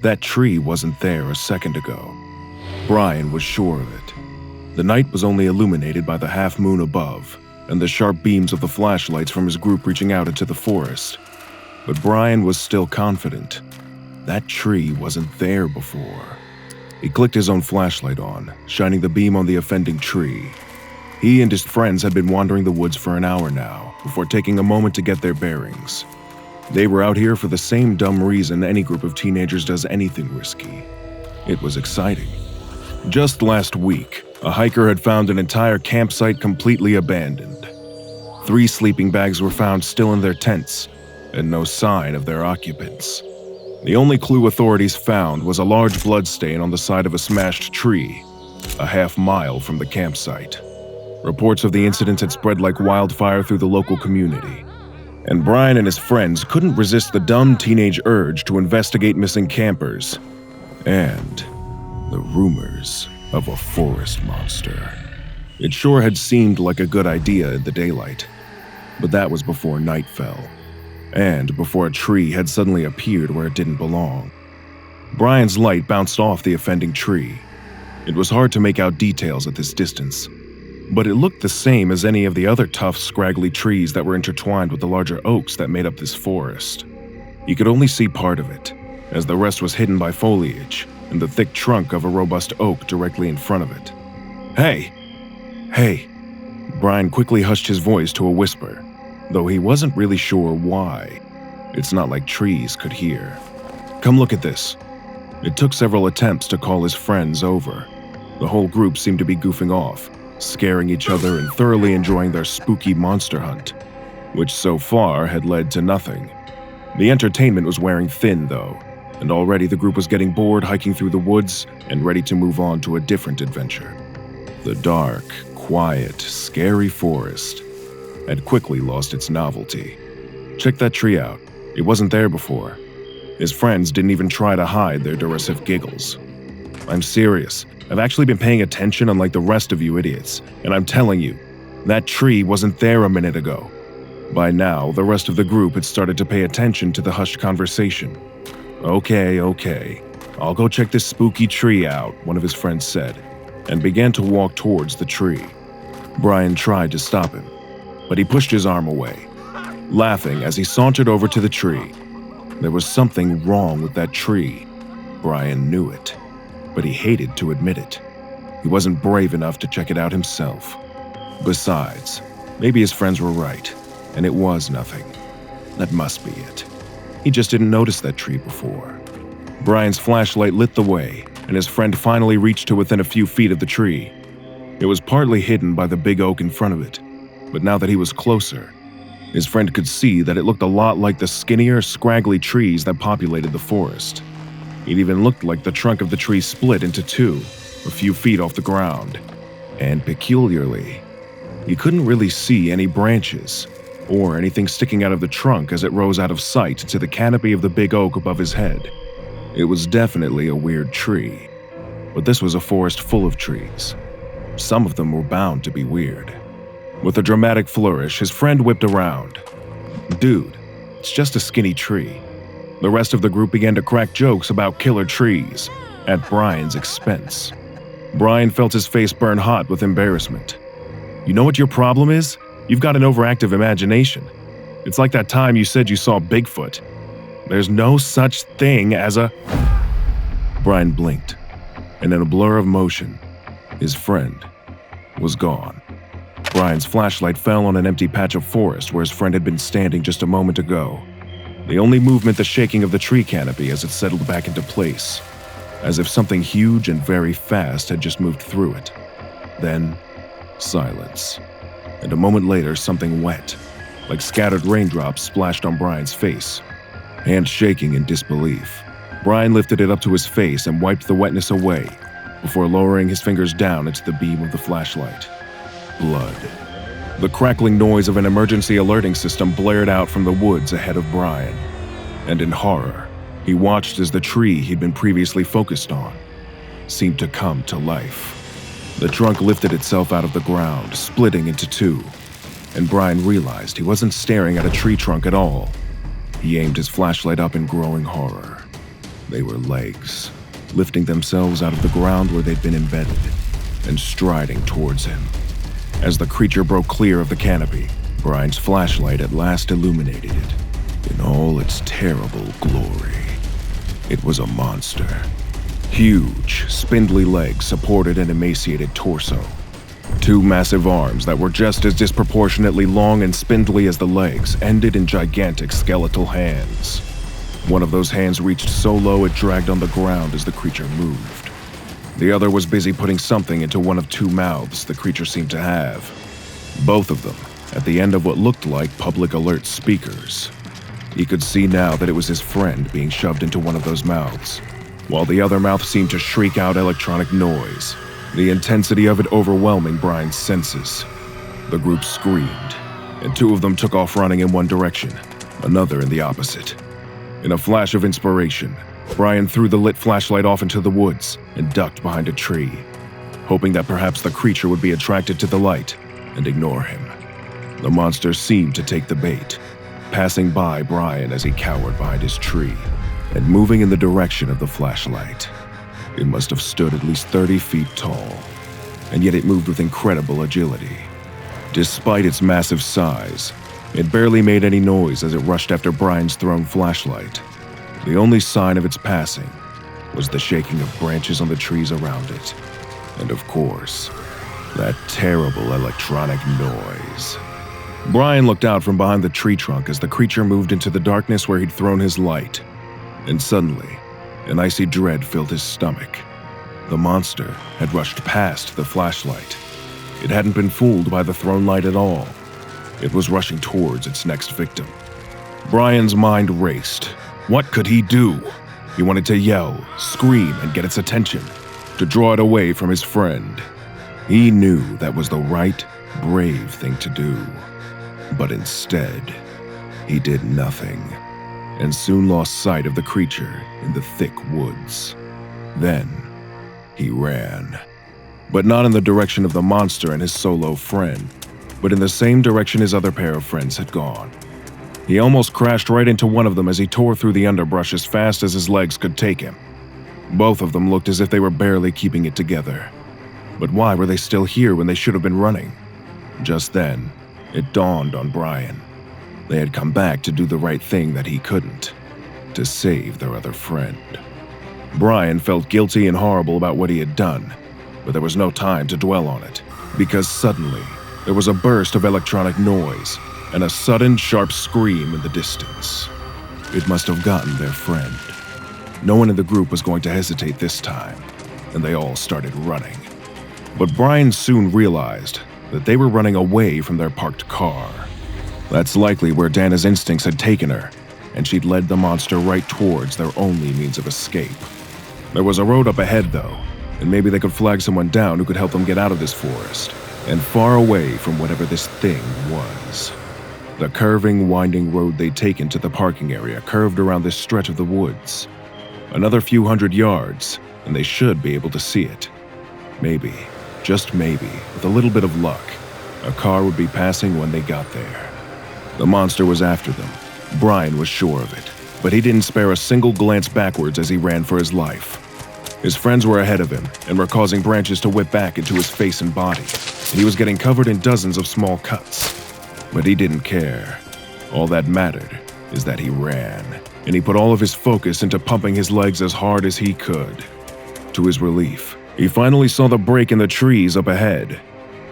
That tree wasn't there a second ago. Brian was sure of it. The night was only illuminated by the half moon above and the sharp beams of the flashlights from his group reaching out into the forest. But Brian was still confident. That tree wasn't there before. He clicked his own flashlight on, shining the beam on the offending tree. He and his friends had been wandering the woods for an hour now, before taking a moment to get their bearings. They were out here for the same dumb reason any group of teenagers does anything risky. It was exciting. Just last week, a hiker had found an entire campsite completely abandoned. 3 sleeping bags were found still in their tents, and no sign of their occupants. The only clue authorities found was a large bloodstain on the side of a smashed tree, a half-mile from the campsite. Reports of the incident had spread like wildfire through the local community, and Brian and his friends couldn't resist the dumb teenage urge to investigate missing campers and the rumors of a forest monster. It sure had seemed like a good idea in the daylight, but that was before night fell, and before a tree had suddenly appeared where it didn't belong. Brian's light bounced off the offending tree. It was hard to make out details at this distance, but it looked the same as any of the other tough, scraggly trees that were intertwined with the larger oaks that made up this forest. He could only see part of it, as the rest was hidden by foliage and the thick trunk of a robust oak directly in front of it. "Hey! Hey!" Brian quickly hushed his voice to a whisper, though he wasn't really sure why. It's not like trees could hear. "Come look at this." It took several attempts to call his friends over. The whole group seemed to be goofing off, scaring each other and thoroughly enjoying their spooky monster hunt, which so far had led to nothing. The entertainment was wearing thin, though, and already the group was getting bored hiking through the woods and ready to move on to a different adventure. The dark, quiet, scary forest had quickly lost its novelty. Check that tree out. It wasn't there before. His friends didn't even try to hide their derisive giggles. "I'm serious. I've actually been paying attention unlike the rest of you idiots, and I'm telling you, that tree wasn't there a minute ago." By now, the rest of the group had started to pay attention to the hushed conversation. Okay, I'll go check this spooky tree out," one of his friends said, and began to walk towards the tree. Brian tried to stop him, but he pushed his arm away, laughing as he sauntered over to the tree. There was something wrong with that tree. Brian knew it, but he hated to admit it. He wasn't brave enough to check it out himself. Besides, maybe his friends were right, and it was nothing. That must be it. He just didn't notice that tree before. Brian's flashlight lit the way, and his friend finally reached to within a few feet of the tree. It was partly hidden by the big oak in front of it, but now that he was closer, his friend could see that it looked a lot like the skinnier, scraggly trees that populated the forest. It even looked like the trunk of the tree split into 2, a few feet off the ground. And peculiarly, he couldn't really see any branches or anything sticking out of the trunk as it rose out of sight to the canopy of the big oak above his head. It was definitely a weird tree, but this was a forest full of trees. Some of them were bound to be weird. With a dramatic flourish, his friend whipped around. "Dude, it's just a skinny tree." The rest of the group began to crack jokes about killer trees, at Brian's expense. Brian felt his face burn hot with embarrassment. "You know what your problem is? You've got an overactive imagination. It's like that time you said you saw Bigfoot. There's no such thing as a—" Brian blinked, and in a blur of motion, his friend was gone. Brian's flashlight fell on an empty patch of forest where his friend had been standing just a moment ago. The only movement the shaking of the tree canopy as it settled back into place, as if something huge and very fast had just moved through it. Then, silence. And a moment later, something wet, like scattered raindrops, splashed on Brian's face. Hands shaking in disbelief, Brian lifted it up to his face and wiped the wetness away before lowering his fingers down into the beam of the flashlight. Blood. The crackling noise of an emergency alerting system blared out from the woods ahead of Brian, and in horror, he watched as the tree he'd been previously focused on seemed to come to life. The trunk lifted itself out of the ground, splitting into 2, and Brian realized he wasn't staring at a tree trunk at all. He aimed his flashlight up in growing horror. They were legs, lifting themselves out of the ground where they'd been embedded, and striding towards him. As the creature broke clear of the canopy, Brian's flashlight at last illuminated it in all its terrible glory. It was a monster. Huge, spindly legs supported an emaciated torso. Two massive arms that were just as disproportionately long and spindly as the legs ended in gigantic skeletal hands. One of those hands reached so low it dragged on the ground as the creature moved. The other was busy putting something into one of two mouths the creature seemed to have. Both of them at the end of what looked like public alert speakers. He could see now that it was his friend being shoved into one of those mouths, while the other mouth seemed to shriek out electronic noise, the intensity of it overwhelming Brian's senses. The group screamed, and two of them took off running in one direction, another in the opposite. In a flash of inspiration, Brian threw the lit flashlight off into the woods and ducked behind a tree, hoping that perhaps the creature would be attracted to the light and ignore him. The monster seemed to take the bait, passing by Brian as he cowered behind his tree and moving in the direction of the flashlight. It must have stood at least 30 feet tall, and yet it moved with incredible agility. Despite its massive size, it barely made any noise as it rushed after Brian's thrown flashlight. The only sign of its passing was the shaking of branches on the trees around it, and of course, that terrible electronic noise. Brian looked out from behind the tree trunk as the creature moved into the darkness where he'd thrown his light, and suddenly, an icy dread filled his stomach. The monster had rushed past the flashlight. It hadn't been fooled by the thrown light at all. It was rushing towards its next victim. Brian's mind raced. What could he do? He wanted to yell, scream, and get its attention, to draw it away from his friend. He knew that was the right, brave thing to do. But instead, he did nothing, and soon lost sight of the creature in the thick woods. Then, he ran. But not in the direction of the monster and his solo friend, but in the same direction his other pair of friends had gone. He almost crashed right into one of them as he tore through the underbrush as fast as his legs could take him. Both of them looked as if they were barely keeping it together. But why were they still here when they should have been running? Just then, it dawned on Brian. They had come back to do the right thing that he couldn't, to save their other friend. Brian felt guilty and horrible about what he had done, but there was no time to dwell on it, because suddenly, there was a burst of electronic noise and a sudden, sharp scream in the distance. It must have gotten their friend. No one in the group was going to hesitate this time, and they all started running. But Brian soon realized that they were running away from their parked car. That's likely where Dana's instincts had taken her, and she'd led the monster right towards their only means of escape. There was a road up ahead, though, and maybe they could flag someone down who could help them get out of this forest, and far away from whatever this thing was. The curving, winding road they'd taken to the parking area curved around this stretch of the woods. Another few hundred yards, and they should be able to see it. Maybe, just maybe, with a little bit of luck, a car would be passing when they got there. The monster was after them. Brian was sure of it, but he didn't spare a single glance backwards as he ran for his life. His friends were ahead of him and were causing branches to whip back into his face and body, and he was getting covered in dozens of small cuts. But he didn't care. All that mattered is that he ran, and he put all of his focus into pumping his legs as hard as he could. To his relief, he finally saw the break in the trees up ahead,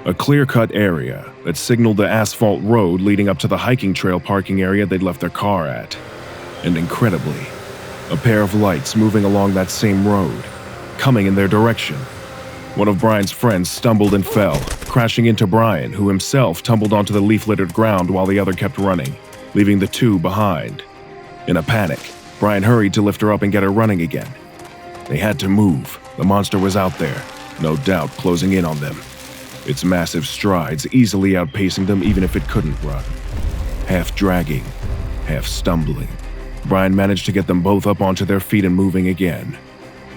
a clear-cut area that signaled the asphalt road leading up to the hiking trail parking area they'd left their car at. And incredibly, a pair of lights moving along that same road, coming in their direction. One of Brian's friends stumbled and fell, crashing into Brian, who himself tumbled onto the leaf-littered ground while the other kept running, leaving the two behind. In a panic, Brian hurried to lift her up and get her running again. They had to move. The monster was out there, no doubt closing in on them, its massive strides easily outpacing them even if it couldn't run. Half dragging, half stumbling, Brian managed to get them both up onto their feet and moving again.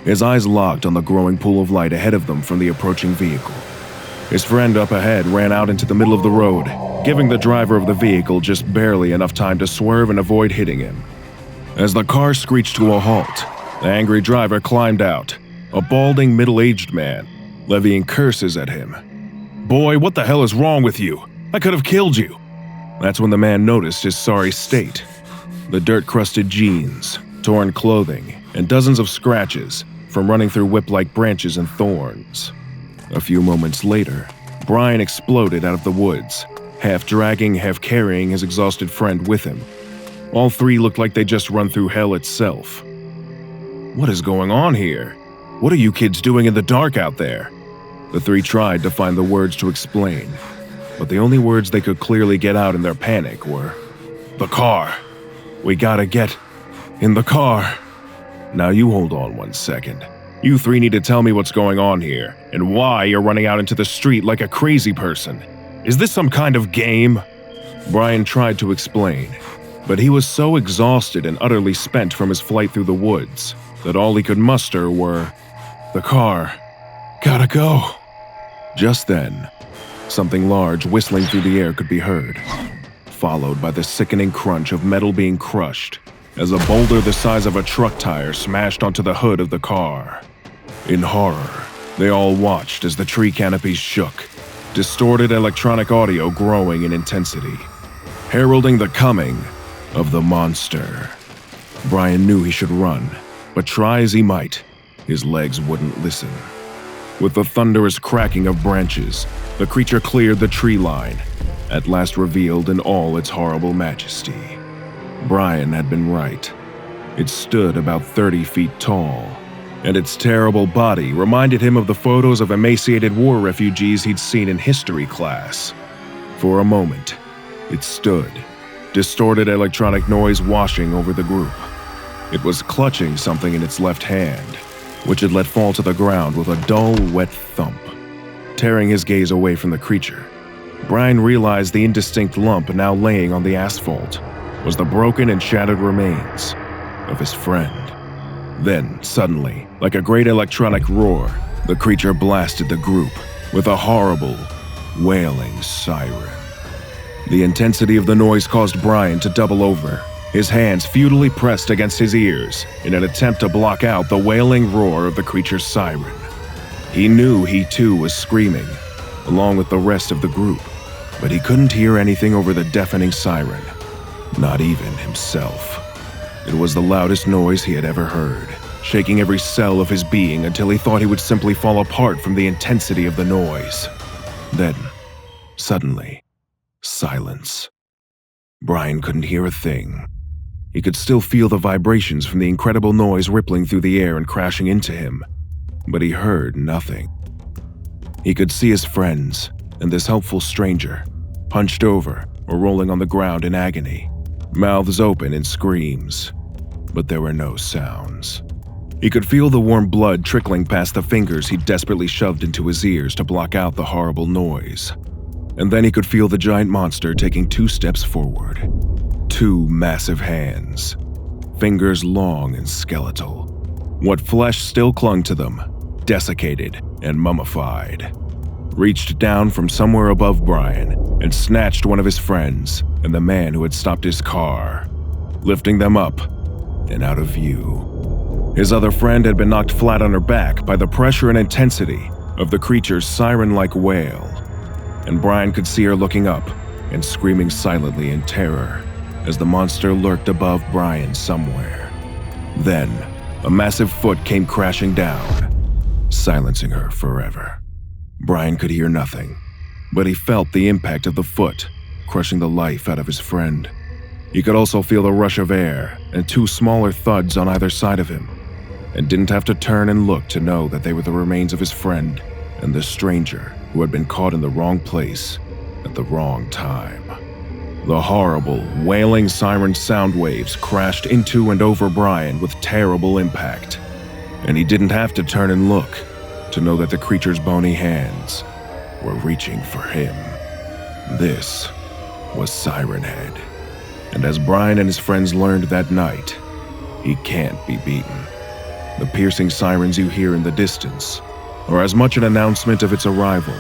His eyes locked on the growing pool of light ahead of them from the approaching vehicle. His friend up ahead ran out into the middle of the road, giving the driver of the vehicle just barely enough time to swerve and avoid hitting him. As the car screeched to a halt, The angry driver climbed out, a balding middle-aged man, levying curses at him. "Boy, what the hell is wrong with you? I could have killed you." That's when the man noticed his sorry state. The dirt-crusted jeans, torn clothing, and dozens of scratches from running through whip-like branches and thorns. A few moments later, Brian exploded out of the woods, half dragging, half carrying his exhausted friend with him. All three looked like they'd just run through hell itself. "What is going on here? What are you kids doing in the dark out there?" The three tried to find the words to explain, but the only words they could clearly get out in their panic were, "The car. We gotta get in the car." "Now you hold on one second. You three need to tell me what's going on here, and why you're running out into the street like a crazy person. Is this some kind of game?" Brian tried to explain, but he was so exhausted and utterly spent from his flight through the woods that all he could muster were, "The car. Gotta go." Just then, something large whistling through the air could be heard, followed by the sickening crunch of metal being crushed as a boulder the size of a truck tire smashed onto the hood of the car. In horror, they all watched as the tree canopies shook, distorted electronic audio growing in intensity, heralding the coming of the monster. Brian knew he should run, but try as he might, his legs wouldn't listen. With the thunderous cracking of branches, the creature cleared the tree line, at last revealed in all its horrible majesty. Brian had been right. It stood about 30 feet tall, and its terrible body reminded him of the photos of emaciated war refugees he'd seen in history class. For a moment, it stood, distorted electronic noise washing over the group. It was clutching something in its left hand, which it let fall to the ground with a dull, wet thump. Tearing his gaze away from the creature, Brian realized the indistinct lump now laying on the asphalt was the broken and shattered remains of his friend. Then, suddenly, like a great electronic roar, the creature blasted the group with a horrible, wailing siren. The intensity of the noise caused Brian to double over, his hands futilely pressed against his ears in an attempt to block out the wailing roar of the creature's siren. He knew he too was screaming, along with the rest of the group, but he couldn't hear anything over the deafening siren, not even himself. It was the loudest noise he had ever heard, shaking every cell of his being until he thought he would simply fall apart from the intensity of the noise. Then, suddenly, silence. Brian couldn't hear a thing. He could still feel the vibrations from the incredible noise rippling through the air and crashing into him, but he heard nothing. He could see his friends and this helpful stranger, hunched over or rolling on the ground in agony, mouths open in screams, but there were no sounds. He could feel the warm blood trickling past the fingers he desperately shoved into his ears to block out the horrible noise. And then he could feel the giant monster taking 2 steps forward. 2 massive hands, fingers long and skeletal. What flesh still clung to them, desiccated and mummified, reached down from somewhere above Brian and snatched one of his friends and the man who had stopped his car, lifting them up and out of view. His other friend had been knocked flat on her back by the pressure and intensity of the creature's siren-like wail, and Brian could see her looking up and screaming silently in terror as the monster lurked above Brian somewhere. Then, a massive foot came crashing down, silencing her forever. Brian could hear nothing, but he felt the impact of the foot crushing the life out of his friend. He could also feel the rush of air and 2 smaller thuds on either side of him, and didn't have to turn and look to know that they were the remains of his friend and the stranger who had been caught in the wrong place at the wrong time. The horrible, wailing siren sound waves crashed into and over Brian with terrible impact, and he didn't have to turn and look to know that the creature's bony hands were reaching for him. This was Siren Head, and as Brian and his friends learned that night, he can't be beaten. The piercing sirens you hear in the distance are as much an announcement of its arrival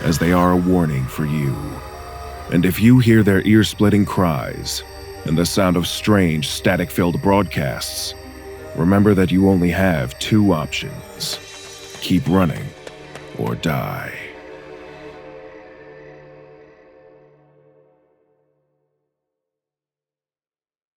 as they are a warning for you. And if you hear their ear-splitting cries and the sound of strange, static-filled broadcasts, remember that you only have two options: keep running or die.